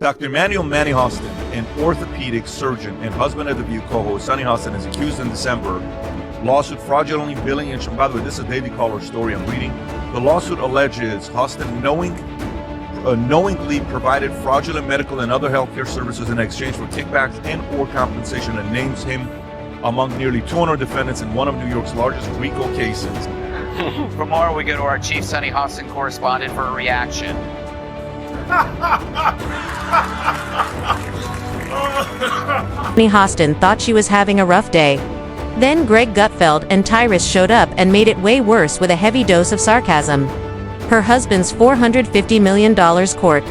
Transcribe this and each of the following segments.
Dr. Emmanuel Manny Hostin, an orthopedic surgeon and husband of the View co-host Sunny Hostin, is accused in December lawsuit fraudulently billing insurance. By the way, this is a Daily Caller story I'm reading. The lawsuit alleges Hostin knowingly provided fraudulent medical and other healthcare services in exchange for kickbacks and or compensation, and names him among nearly 200 defendants in one of New York's largest RICO cases. For more, we go to our chief Sunny Hostin correspondent for a reaction. Sunny Hostin thought she was having a rough day. Then Gutfeld and Tyrus showed up and made it way worse with a heavy dose of sarcasm. Her husband's $450 million court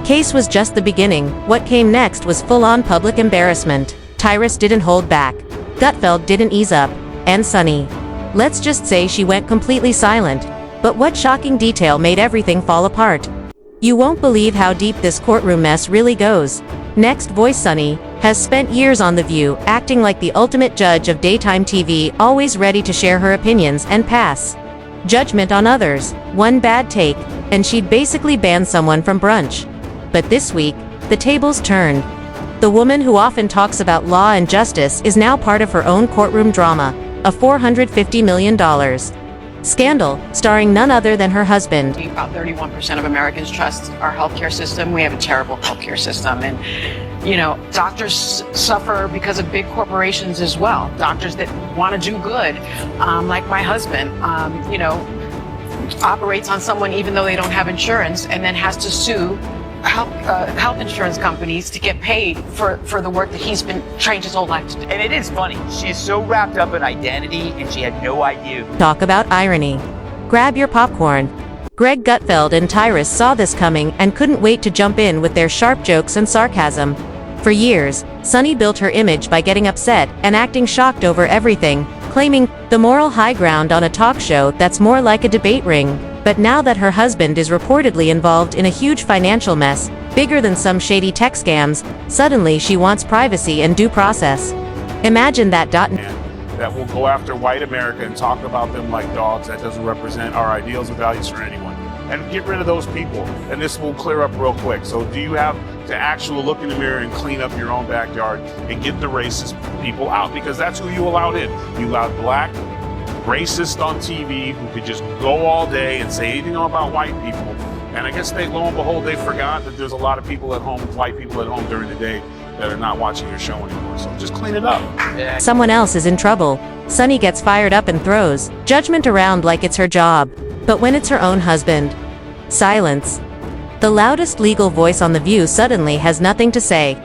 case was just the beginning. What came next was full-on public embarrassment. Tyrus didn't hold back. Gutfeld didn't ease up. And Sunny, let's just say she went completely silent. But what shocking detail made everything fall apart? You won't believe how deep this courtroom mess really goes. Next voice Sunny has spent years on The View, acting like the ultimate judge of daytime TV, always ready to share her opinions and pass judgment on others. One bad take, and she'd basically ban someone from brunch. But this week, the tables turned. The woman who often talks about law and justice is now part of her own courtroom drama, a $450 million scandal, starring none other than her husband. About 31% of Americans trust our healthcare system. We have a terrible healthcare system, and doctors suffer because of big corporations as well. Doctors that want to do good, like my husband, operates on someone even though they don't have insurance, and then has to sue health insurance companies to get paid for the work that he's been trained his whole life to do. And it is funny, she's so wrapped up in identity and she had no idea. Talk about irony. Grab your popcorn. Gutfeld and Tyrus saw this coming and couldn't wait to jump in with their sharp jokes and sarcasm. For years, Sunny built her image by getting upset and acting shocked over everything, claiming the moral high ground on a talk show that's more like a debate ring. But now that her husband is reportedly involved in a huge financial mess, bigger than some shady tech scams, suddenly she wants privacy and due process. Imagine that. That will go after white America and talk about them like dogs. That doesn't represent our ideals and values for anyone. And get rid of those people, and this will clear up real quick. So do you have to actually look in the mirror and clean up your own backyard and get the racist people out? Because that's who you allowed in. You allowed black racist on TV who could just go all day and say anything about white people. And I guess lo and behold, they forgot that there's a lot of people at home, white people at home during the day, that are not watching your show anymore. So just clean it up. Someone else is in trouble. Sunny gets fired up and throws judgment around like it's her job. But when it's her own husband, silence. The loudest legal voice on The View suddenly has nothing to say.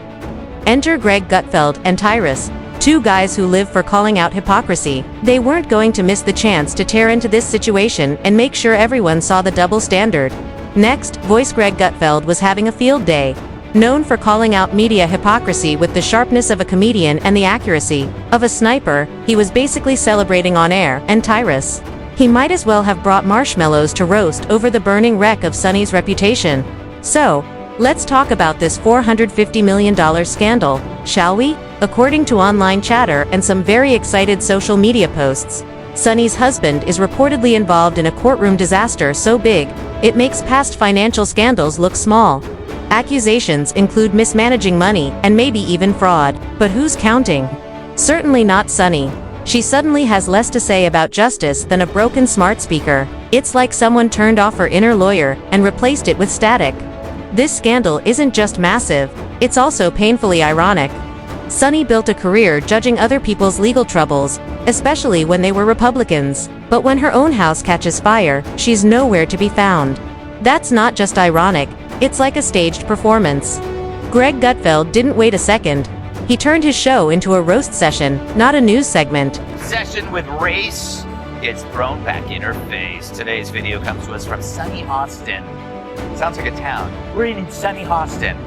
Enter Gutfeld and Tyrus, two guys who live for calling out hypocrisy. They weren't going to miss the chance to tear into this situation and make sure everyone saw the double standard. Next, voice Gutfeld was having a field day. Known for calling out media hypocrisy with the sharpness of a comedian and the accuracy of a sniper, he was basically celebrating on air. And Tyrus, he might as well have brought marshmallows to roast over the burning wreck of Sunny's reputation. So, let's talk about this $450 million scandal, shall we? According to online chatter and some very excited social media posts, Sunny's husband is reportedly involved in a courtroom disaster so big, it makes past financial scandals look small. Accusations include mismanaging money and maybe even fraud. But who's counting? Certainly not Sunny. She suddenly has less to say about justice than a broken smart speaker. It's like someone turned off her inner lawyer and replaced it with static. This scandal isn't just massive, it's also painfully ironic. Sunny built a career judging other people's legal troubles, especially when they were Republicans. But when her own house catches fire, she's nowhere to be found. That's not just ironic, it's like a staged performance. Gutfeld didn't wait a second. He turned his show into a roast session, not a news segment. Session with race, it's thrown back in her face. Today's video comes to us from Sunny Hostin. Sounds like a town. We're in Sunny Hostin.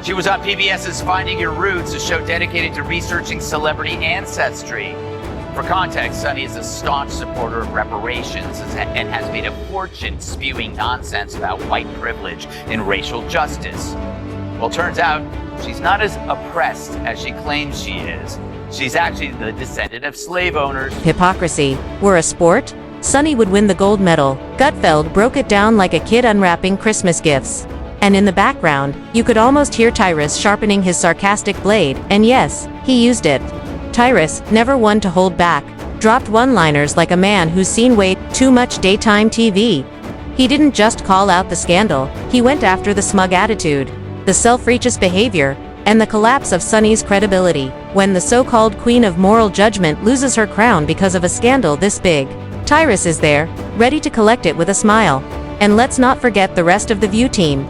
She was on PBS's Finding Your Roots, a show dedicated to researching celebrity ancestry. For context, Sunny is a staunch supporter of reparations and has made a fortune spewing nonsense about white privilege and racial justice. Well, turns out she's not as oppressed as she claims she is. She's actually the descendant of slave owners. Hypocrisy were a sport? Sunny would win the gold medal. Gutfeld broke it down like a kid unwrapping Christmas gifts. And in the background, you could almost hear Tyrus sharpening his sarcastic blade, and yes, he used it. Tyrus, never one to hold back, dropped one-liners like a man who's seen way too much daytime TV. He didn't just call out the scandal, he went after the smug attitude, the self-righteous behavior, and the collapse of Sunny's credibility. When the so-called queen of moral judgment loses her crown because of a scandal this big, Tyrus is there, ready to collect it with a smile. And let's not forget the rest of the View team.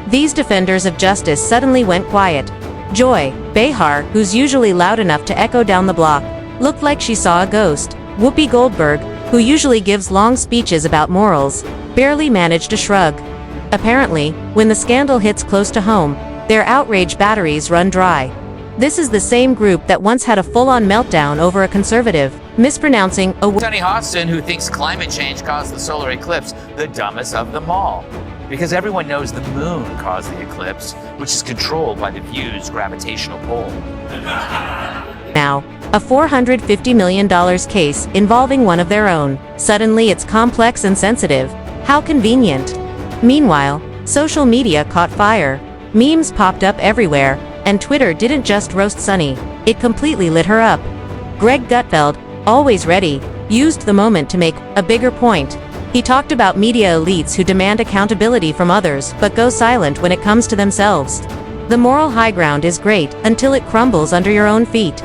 These defenders of justice suddenly went quiet. Joy Behar, who's usually loud enough to echo down the block, looked like she saw a ghost. Whoopi Goldberg, who usually gives long speeches about morals, barely managed a shrug. Apparently, when the scandal hits close to home, their outrage batteries run dry. This is the same group that once had a full-on meltdown over a conservative mispronouncing a word. Sunny Hostin, who thinks climate change caused the solar eclipse, the dumbest of them all. Because everyone knows the moon caused the eclipse, which is controlled by the View's gravitational pull. Now, a $450 million case involving one of their own. Suddenly it's complex and sensitive. How convenient. Meanwhile, social media caught fire. Memes popped up everywhere, and Twitter didn't just roast Sunny, it completely lit her up. Greg Gutfeld, always ready, used the moment to make a bigger point. He talked about media elites who demand accountability from others but go silent when it comes to themselves. The moral high ground is great until it crumbles under your own feet.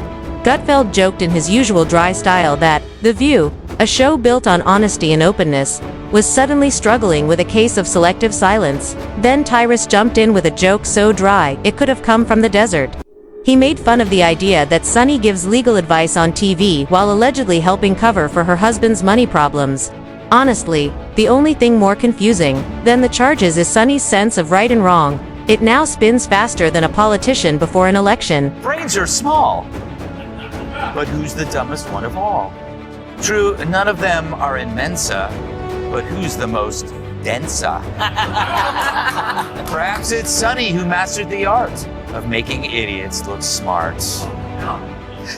Gutfeld joked in his usual dry style that The View, a show built on honesty and openness, was suddenly struggling with a case of selective silence. Then Tyrus jumped in with a joke so dry it could have come from the desert. He made fun of the idea that Sunny gives legal advice on TV while allegedly helping cover for her husband's money problems. Honestly, the only thing more confusing than the charges is Sunny's sense of right and wrong. It now spins faster than a politician before an election. Brains are small. But who's the dumbest one of all? True, none of them are in Mensa, but who's the most densa? Perhaps it's Sunny who mastered the art of making idiots look smart.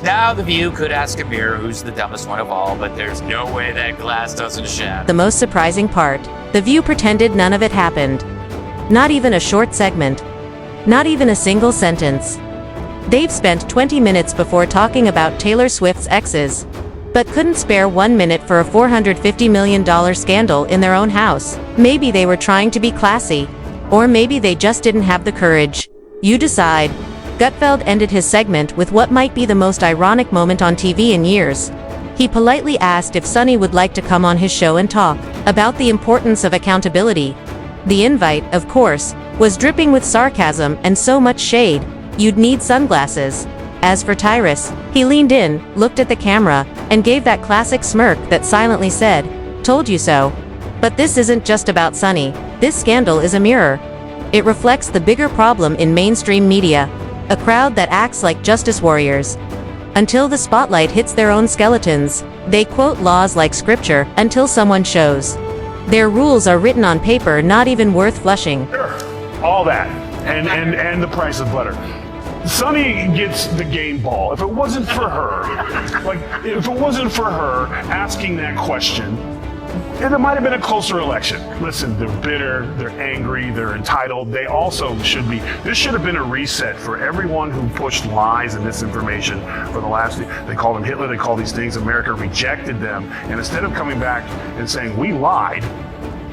Now the View could ask a mirror who's the dumbest one of all, but there's no way that glass doesn't shatter. The most surprising part, the View pretended none of it happened. Not even a short segment. Not even a single sentence. They've spent 20 minutes before talking about Taylor Swift's exes, but couldn't spare 1 minute for a $450 million scandal in their own house. Maybe they were trying to be classy, or maybe they just didn't have the courage. You decide. Gutfeld ended his segment with what might be the most ironic moment on TV in years. He politely asked if Sunny would like to come on his show and talk about the importance of accountability. The invite, of course, was dripping with sarcasm and so much shade, you'd need sunglasses. As for Tyrus, he leaned in, looked at the camera, and gave that classic smirk that silently said, "Told you so." But this isn't just about Sunny. This scandal is a mirror. It reflects the bigger problem in mainstream media. A crowd that acts like justice warriors. Until the spotlight hits their own skeletons, they quote laws like scripture until someone shows. Their rules are written on paper, not even worth flushing. Sure. All that. And the price of butter. Sunny gets the game ball. If it wasn't for her, asking that question, it might have been a closer election. Listen, they're bitter, they're angry, they're entitled. They also should be. This should have been a reset for everyone who pushed lies and misinformation for the last. They call them Hitler, they call these things. America rejected them. And instead of coming back and saying, we lied,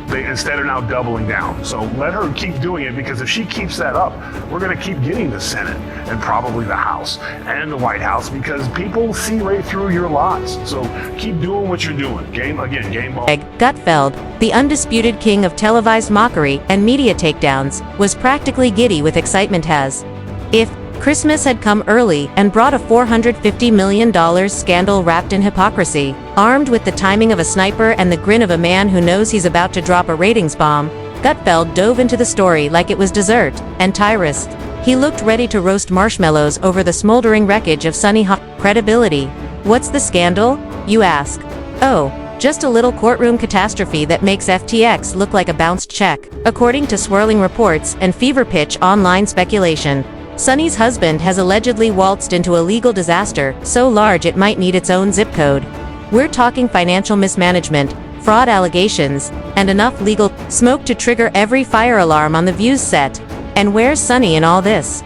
they instead are now doubling down. So let her keep doing it, because if she keeps that up, we're going to keep getting the Senate and probably the House and the White House, because people see right through your lies. So keep doing what you're doing. Game ball. Gutfeld, the undisputed king of televised mockery and media takedowns, was practically giddy with excitement as if Christmas had come early and brought a $450 million scandal wrapped in hypocrisy. Armed with the timing of a sniper and the grin of a man who knows he's about to drop a ratings bomb, Gutfeld dove into the story like it was dessert, and Tyrus. He looked ready to roast marshmallows over the smoldering wreckage of Sunny Hostin credibility. What's the scandal, you ask? Oh, just a little courtroom catastrophe that makes FTX look like a bounced check, according to swirling reports and fever-pitch online speculation. Sunny's husband has allegedly waltzed into a legal disaster so large it might need its own zip code. We're talking financial mismanagement, fraud allegations, and enough legal smoke to trigger every fire alarm on the View's set. And where's Sunny in all this?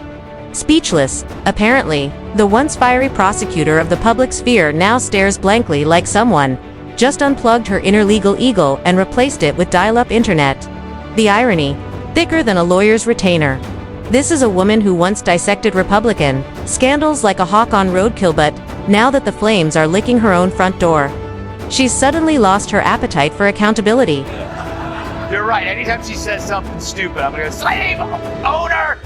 Speechless, apparently, the once fiery prosecutor of the public sphere now stares blankly like someone just unplugged her inner legal eagle and replaced it with dial-up internet. The irony, thicker than a lawyer's retainer. This is a woman who once dissected Republican scandals like a hawk on roadkill, but now that the flames are licking her own front door, she's suddenly lost her appetite for accountability. You're right. Anytime she says something stupid, I'm gonna go, slave owner!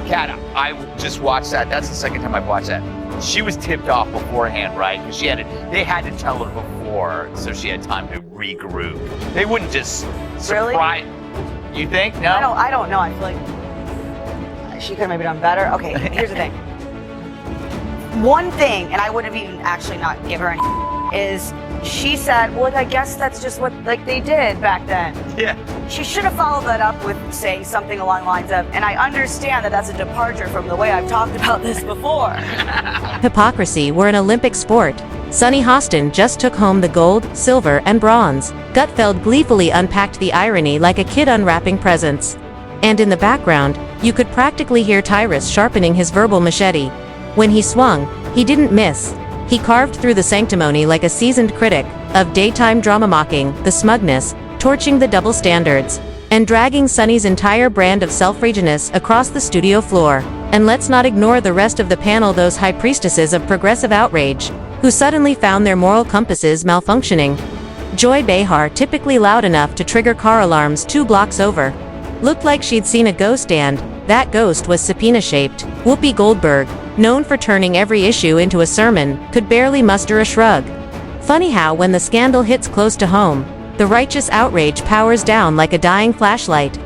Kat, I just watched that. That's the second time I've watched that. She was tipped off beforehand, right? Because they had to tell her before, so she had time to regroup. They wouldn't just surprise. Really? You think? No? I don't know. I feel like she could have maybe done better. Okay, here's the thing. One thing, and I would have even actually not give her any, is she said, well, I guess that's just what they did back then. Yeah. She should have followed that up with saying something along the lines of, and I understand that that's a departure from the way I've talked about this before. Hypocrisy were an Olympic sport. Sunny Hostin just took home the gold, silver, and bronze. Gutfeld gleefully unpacked the irony like a kid unwrapping presents. And in the background, you could practically hear Tyrus sharpening his verbal machete. When he swung, he didn't miss. He carved through the sanctimony like a seasoned critic of daytime drama, mocking the smugness, torching the double standards, and dragging Sunny's entire brand of self-righteousness across the studio floor. And let's not ignore the rest of the panel, those high priestesses of progressive outrage, who suddenly found their moral compasses malfunctioning. Joy Behar, typically loud enough to trigger car alarms 2 blocks over, looked like she'd seen a ghost, and that ghost was subpoena-shaped. Whoopi Goldberg, known for turning every issue into a sermon, could barely muster a shrug. Funny how when the scandal hits close to home, the righteous outrage powers down like a dying flashlight.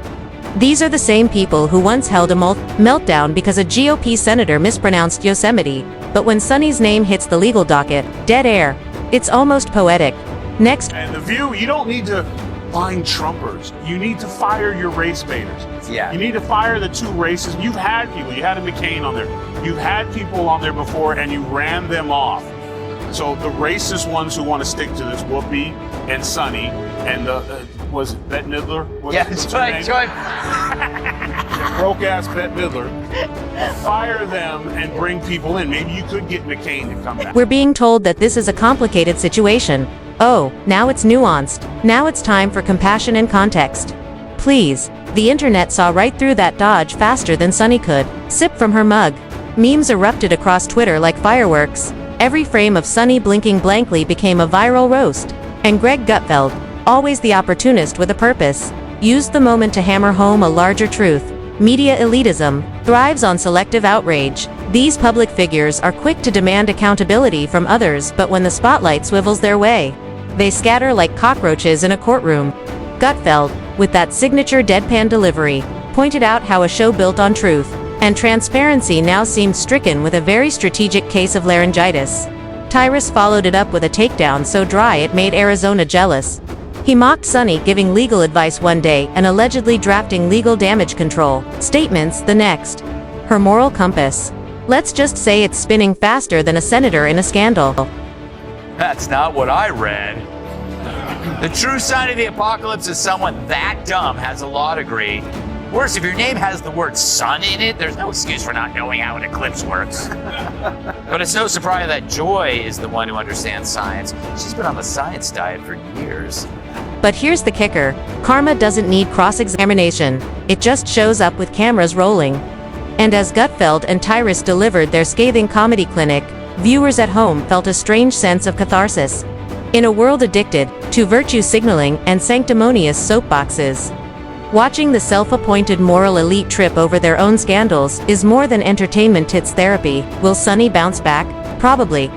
These are the same people who once held a meltdown because a GOP senator mispronounced Yosemite, but when Sunny's name hits the legal docket, dead air. It's almost poetic. Next. And The View, you don't need to find Trumpers. You need to fire your race baiters. Yeah. You need to fire the 2 races. You've had people. You had a McCain on there. You've had people on there before, and you ran them off. So the racist ones who want to stick to this, Whoopi and Sunny, and was it Bette Midler? Yeah, that's right. Broke ass Bette Midler. Fire them and bring people in. Maybe you could get McCain to come back. We're being told that this is a complicated situation. Oh, now it's nuanced. Now it's time for compassion and context. Please. The internet saw right through that dodge faster than Sunny could sip from her mug. Memes erupted across Twitter like fireworks. Every frame of Sunny blinking blankly became a viral roast. And Greg Gutfeld, always the opportunist with a purpose, used the moment to hammer home a larger truth. Media elitism thrives on selective outrage. These public figures are quick to demand accountability from others, but when the spotlight swivels their way, they scatter like cockroaches in a courtroom. Gutfeld, with that signature deadpan delivery, pointed out how a show built on truth and transparency now seemed stricken with a very strategic case of laryngitis. Tyrus followed it up with a takedown so dry it made Arizona jealous. He mocked Sunny giving legal advice one day and allegedly drafting legal damage control statements the next. Her moral compass, let's just say it's spinning faster than a senator in a scandal. That's not what I read. The true sign of the apocalypse is someone that dumb has a law degree. Worse, if your name has the word sun in it, there's no excuse for not knowing how an eclipse works. But it's no surprise that Joy is the one who understands science. She's been on the science diet for years. But here's the kicker. Karma doesn't need cross-examination. It just shows up with cameras rolling. And as Gutfeld and Tyrus delivered their scathing comedy clinic, viewers at home felt a strange sense of catharsis. In a world addicted to virtue signaling and sanctimonious soapboxes, watching the self-appointed moral elite trip over their own scandals is more than entertainment, it's therapy. Will Sunny bounce back? Probably.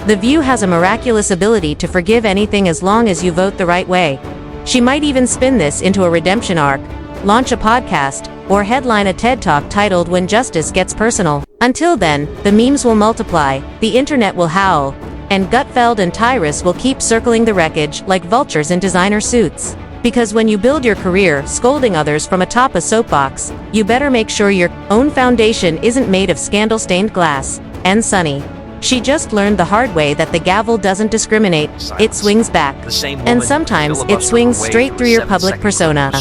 The View has a miraculous ability to forgive anything as long as you vote the right way. She might even spin this into a redemption arc, launch a podcast, or headline a TED Talk titled When Justice Gets Personal. Until then, the memes will multiply, the internet will howl, and Gutfeld and Tyrus will keep circling the wreckage like vultures in designer suits. Because when you build your career scolding others from atop a soapbox, you better make sure your own foundation isn't made of scandal-stained glass. And Sunny. She just learned the hard way that the gavel doesn't discriminate, it swings back. The same And woman sometimes it filibustered swings her way straight through your 7 public second persona.